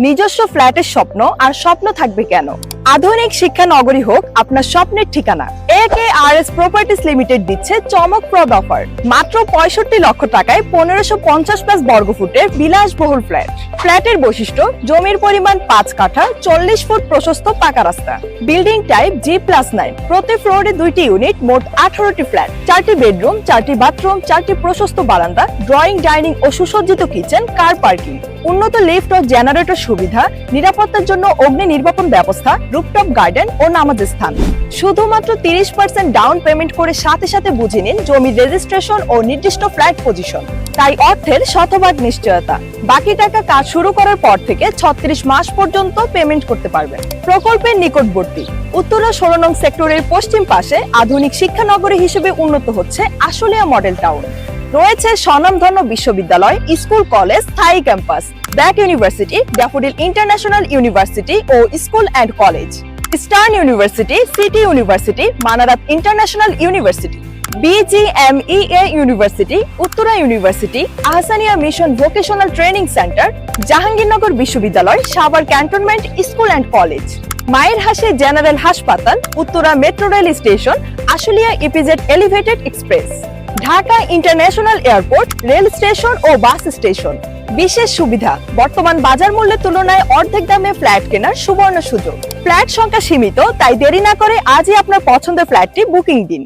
নিজস্ব ফ্ল্যাটের স্বপ্ন আর স্বপ্ন থাকবে কেন? আধুনিক শিক্ষা নগরী হোক আপনার স্বপ্নের ঠিকানা। AKRS প্রপার্টিজ লিমিটেড দিচ্ছে চমকপ্রদ অফার। মাত্র 65 লক্ষ টাকায় 1550 বর্গফুটের বিলাসবহুল ফ্ল্যাট। ফ্ল্যাটের বৈশিষ্ট্য: জমির পরিমাণ 5 কাঠা, 40 ফুট প্রশস্ত পাকা রাস্তা। Building type G+9। প্রতি ফ্লোরে 2টি ইউনিট, মোট 18টি ফ্ল্যাট। 4টি বেডরুম, 4টি বাথরুম, 4টি প্রশস্ত বারান্দা, ড্রয়িং, ডাইনিং ও সুসজ্জিত কিচেন, কার পার্কিং। উন্নত লিফট ও জেনারেটর সুবিধা, নিরাপত্তার জন্য অগ্নি নির্বাপন ব্যবস্থা, রুফটপ গার্ডেন ও নামাজের স্থান। শুধুমাত্র 30% ডাউন পেমেন্ট করে সাথে সাথে বুঝে নিন জমির রেজিস্ট্রেশন ও নির্দিষ্ট ফ্ল্যাট পজিশন। তাই অর্থের শতভাগ নিশ্চয়তা। বাকি টাকা কাজ শুরু করার পর থেকে 36 মাস পর্যন্ত পেমেন্ট করতে পারবেন। প্রকল্পের নিকটবর্তী উত্তরা 16 নং সেক্টরের পশ্চিম পাশে আধুনিক শিক্ষা নগরী হিসেবে উন্নত হচ্ছে আশুলিয়া মডেল টাউন। রয়েছে স্বনামধন্য বিশ্ববিদ্যালয়, স্কুল, কলেজ, স্থায়ী campus, BRAC university, Daffodil international university ও school and college, Eastern university, city university, Manarat international university, BGMEA university, Uttara university, Ahsania mission vocational training centre, Jahangirnagar বিশ্ববিদ্যালয়, Savar cantonment school and college, মায়ের হাসি জেনারেল হাসপাতাল, Uttara metro rail station, Ashulia EPZ elevated express, Dhaka international airport, rail station ও bus station. বিশেষ সুবিধা: বর্তমান বাজার মূল্যের তুলনায় অর্ধেক দামে ফ্ল্যাট কেনার সুবর্ণ সুযোগ। ফ্ল্যাট সংখ্যা সীমিত, তাই দেরি না করে আজই আপনার পছন্দের ফ্ল্যাটটি বুকিং দিন।